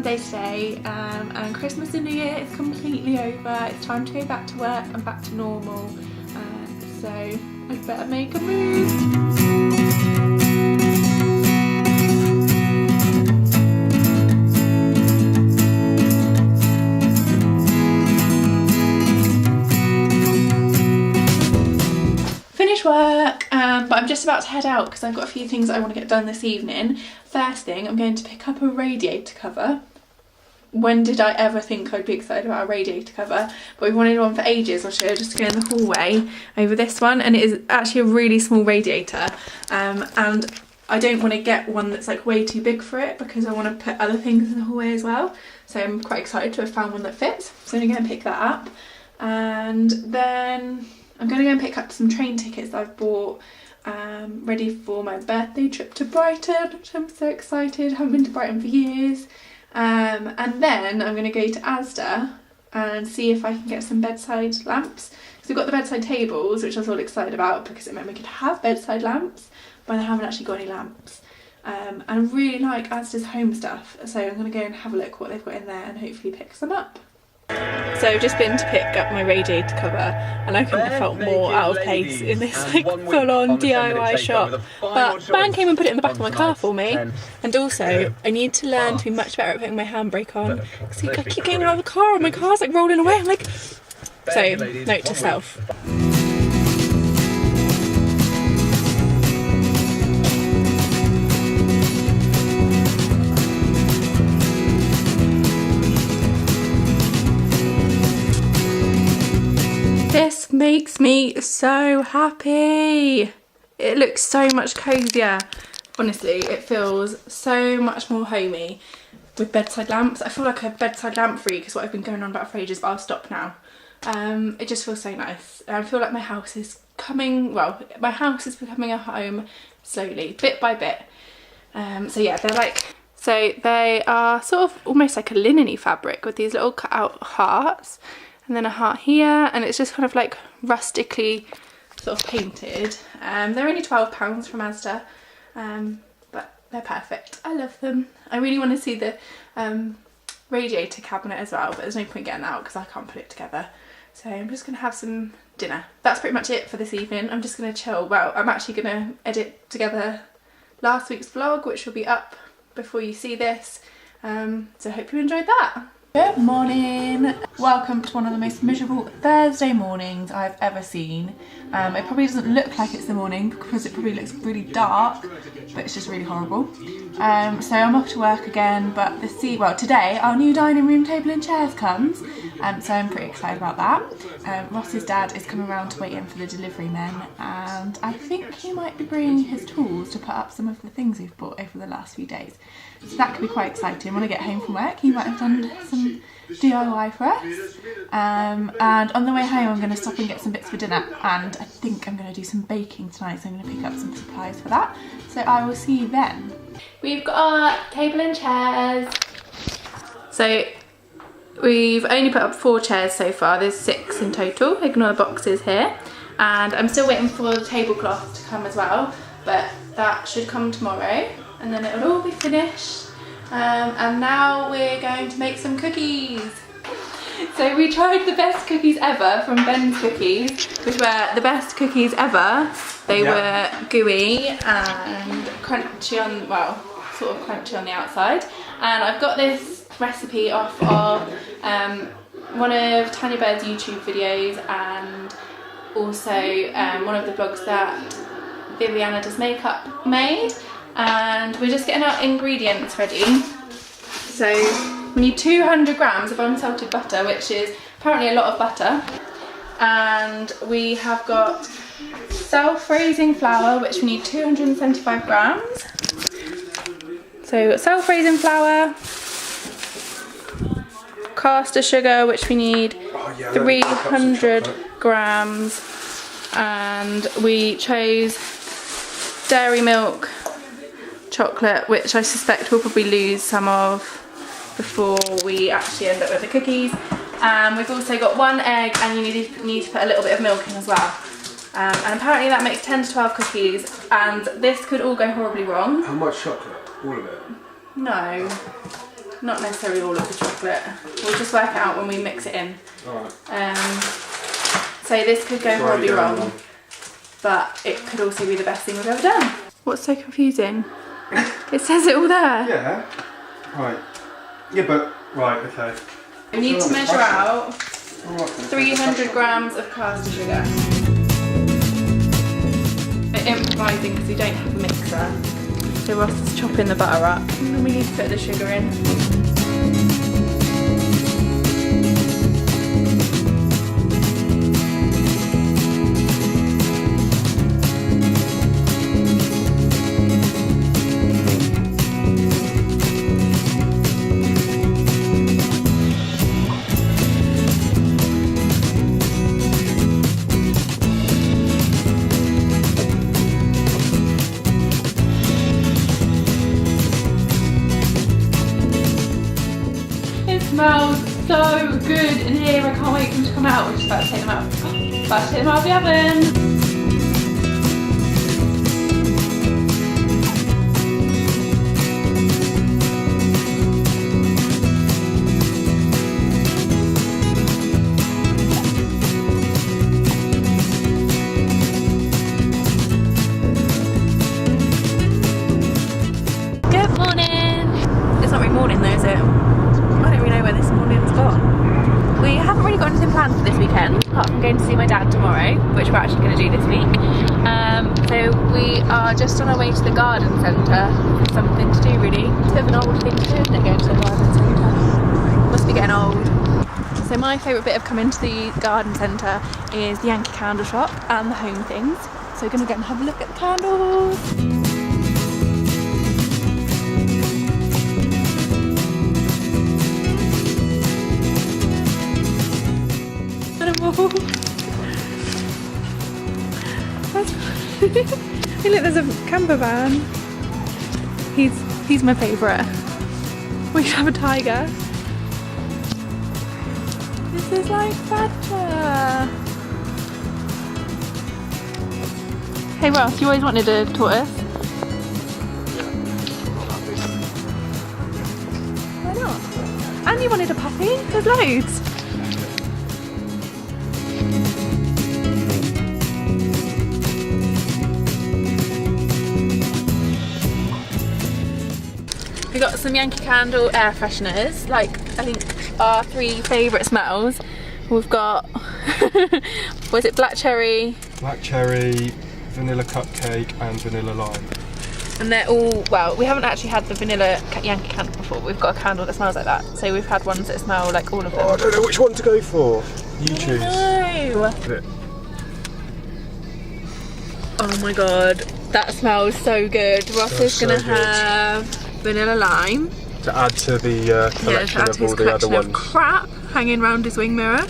Monday today, and Christmas and New Year is completely over. It's time to go back to work and back to normal, so I'd better make a move. Work, but I'm just about to head out because I've got a few things I want to get done this evening. First thing, I'm going to pick up a radiator cover. When did I ever think I'd be excited about a radiator cover? But we've wanted one for ages. I'll show you, just go in the hallway over this one, and it is actually a really small radiator, and I don't want to get one that's like way too big for it because I want to put other things in the hallway as well. So I'm quite excited to have found one that fits. So I'm going to go and pick that up, and then I'm going to go and pick up some train tickets that I've bought ready for my birthday trip to Brighton, which I'm so excited. I haven't been to Brighton for years. And then I'm going to go to Asda and see if I can get some bedside lamps. So we've got the bedside tables, which I was all excited about because it meant we could have bedside lamps, but I haven't actually got any lamps. And I really like Asda's home stuff, so I'm going to go and have a look what they've got in there and hopefully pick some up. So I've just been to pick up my radiator cover, and I couldn't have felt more out of place in this like full-on DIY shop. But Ben came and put it in the back of my car for me, and also I need to learn to be much better at putting my handbrake on because I keep getting out of the car and my car's like rolling away. I'm like, so note to self. This makes me so happy. It looks so much cozier. Honestly, it feels so much more homey with bedside lamps. I feel like a bedside lamp freak is what I've been going on about for ages, but I'll stop now. It just feels so nice. I feel like my house is becoming a home slowly, bit by bit. So yeah, they are sort of almost like a linen-y fabric with these little cut out hearts. And then a heart here, and it's just kind of like rustically sort of painted. They're only £12 from Asda, but they're perfect. I love them. I really want to see the radiator cabinet as well, but there's no point getting that out because I can't put it together. So I'm just going to have some dinner. That's pretty much it for this evening. I'm just going to chill. Well, I'm actually going to edit together last week's vlog, which will be up before you see this. So I hope you enjoyed that. Good morning. Welcome to one of the most miserable Thursday mornings I've ever seen. It probably doesn't look like it's the morning because it probably looks really dark, but it's just really horrible. So I'm off to work again, but today our new dining room table and chairs comes, so I'm pretty excited about that. Ross's dad is coming around to wait in for the delivery men, and I think he might be bringing his tools to put up some of the things we've bought over the last few days. So that could be quite exciting. When I get home from work, he might have done some DIY for us. And on the way home, I'm going to stop and get some bits for dinner. And I think I'm going to do some baking tonight, so I'm going to pick up some supplies for that. So I will see you then. We've got our table and chairs. So we've only put up 4 chairs so far. There's 6 in total. Ignore the boxes here. And I'm still waiting for the tablecloth to come as well, but that should come tomorrow. And then it'll all be finished. And now we're going to make some cookies. So we tried the best cookies ever from Ben's Cookies, which were the best cookies ever. They were gooey and crunchy on, well, sort of crunchy on the outside. And I've got this recipe off of one of Tanya Bird's YouTube videos, and also one of the blogs that Viviana Does Makeup made. And we're just getting our ingredients ready. So we need 200 grams of unsalted butter, which is apparently a lot of butter. And we have got self-raising flour, which we need 275 grams. So self-raising flour, caster sugar, which we need 300 grams, and we chose dairy milk chocolate, which I suspect we'll probably lose some of before we actually end up with the cookies. We've also got 1 egg, and you need to put a little bit of milk in as well. And apparently that makes 10 to 12 cookies, and this could all go horribly wrong. How much chocolate? All of it? No. not necessarily all of the chocolate. We'll just work it out when we mix it in. Alright. So this could go horribly wrong, but it could also be the best thing we've ever done. What's so confusing? It says it all there. Yeah. Right. Yeah, but right. Okay. We need to measure out 300 grams of caster sugar. We're improvising because we don't have a mixer. So Ross is chopping the butter up and then we need to put the sugar in. Smells so good in here. I can't wait for them to come out. We're just about to take them out. About to take them out of the oven. Good morning. It's not really morning though, is it? I don't really know where this morning's gone. We haven't really got anything planned for this weekend, apart from going to see my dad tomorrow, which we're actually going to do this week. So we are just on our way to the garden centre. Something to do really. It's a bit of an old thing to do, isn't it, going to the garden centre? Must be getting old. So my favourite bit of coming to the garden centre is the Yankee Candle shop and the home things. So we're going to go and have a look at the candles. Hey look, there's a camper van. He's my favourite. We should have a tiger. This is like Badger. Hey Ross, you always wanted a tortoise. Why not? And you wanted a puppy? There's loads. We got some Yankee Candle air fresheners, like I think our 3 favourite smells. We've got, was it black cherry? Black cherry, vanilla cupcake and vanilla lime. And they're all, well, we haven't actually had the vanilla Yankee Candle before. We've got a candle that smells like that. So we've had ones that smell like all of them. Oh, I don't know which one to go for. You choose. No. Oh my god, that smells so good. Ross is going to have vanilla lime. To add to the collection of all the other ones. Crap hanging around his wing mirror.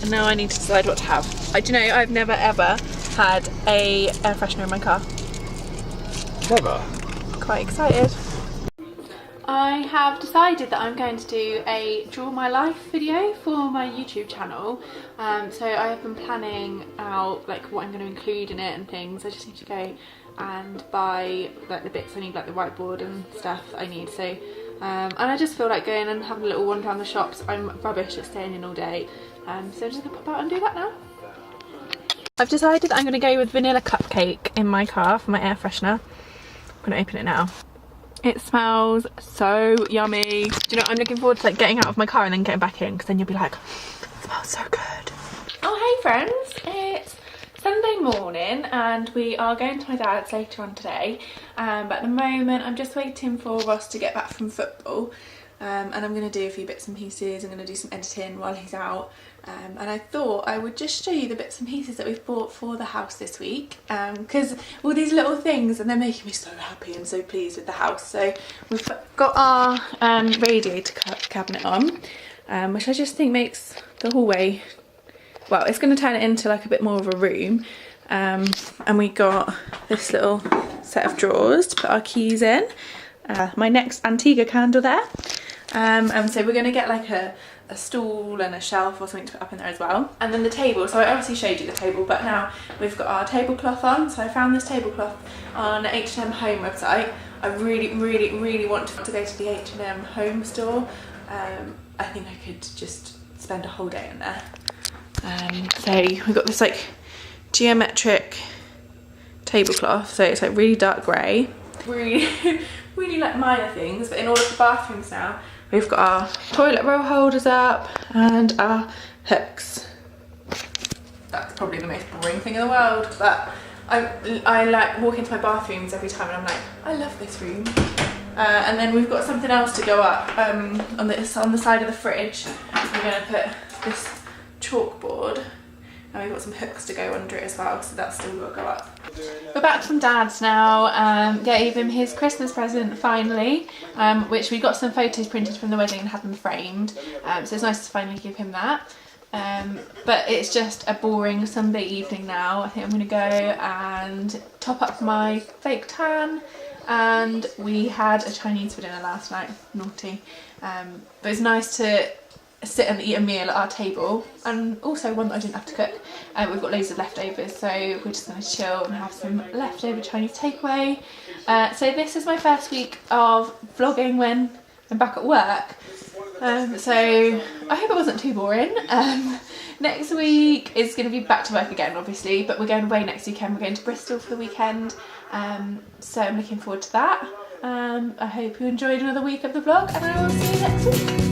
And now I need to decide what to have. Do you know, I've never ever had a air freshener in my car. Never? Quite excited. I have decided that I'm going to do a Draw My Life video for my YouTube channel. So I have been planning out like what I'm going to include in it and things. I just need to go and buy like the bits I need, like the whiteboard and stuff that I need. So and I just feel like going and having a little wander around the shops. I'm rubbish at staying in all day. So I'm just going to pop out and do that now. I've decided that I'm going to go with vanilla cupcake in my car for my air freshener. I'm going to open it now. It smells so yummy. Do you know, I'm looking forward to like getting out of my car and then getting back in, because then you'll be like, it smells so good. Oh hey friends, it's Sunday morning and we are going to my dad's later on today. But at the moment I'm just waiting for Ross to get back from football. And I'm going to do a few bits and pieces. I'm going to do some editing while he's out. And I thought I would just show you the bits and pieces that we've bought for the house this week, because all these little things, and they're making me so happy and so pleased with the house. So we've got our radiator cabinet on, which I just think makes the hallway, well, it's going to turn it into like a bit more of a room. And we got this little set of drawers to put our keys in. My next Antigua candle there. And so we're going to get like a stool and a shelf or something to put up in there as well. And then the table, so I obviously showed you the table, but now we've got our tablecloth on. So I found this tablecloth on H&M Home website. I really want to go to the H&M Home store. I think I could just spend a whole day in there. So we've got this like geometric tablecloth, so it's like really dark grey. Really like minor things, but in all of the bathrooms now, we've got our toilet roll holders up and our hooks. That's probably the most boring thing in the world, but I like walk into my bathrooms every time and I'm like, I love this room. And then we've got something else to go up on the side of the fridge. We're going to put this chalkboard, and we've got some hooks to go under it as well, so that's still got to go up. We're back from Dad's now. Gave him his Christmas present finally, which we got some photos printed from the wedding and had them framed, so it's nice to finally give him that. But it's just a boring Sunday evening now. I think I'm going to go and top up my fake tan, and we had a Chinese for dinner last night, naughty, but it's nice to sit and eat a meal at our table, and also one that I didn't have to cook. We've got loads of leftovers, so we're just going to chill and have some leftover Chinese takeaway. So this is my first week of vlogging when I'm back at work, so I hope it wasn't too boring. Next week is going to be back to work again, obviously, but we're going away next weekend. We're going to Bristol for the weekend, so I'm looking forward to that. I hope you enjoyed another week of the vlog, and I will see you next week.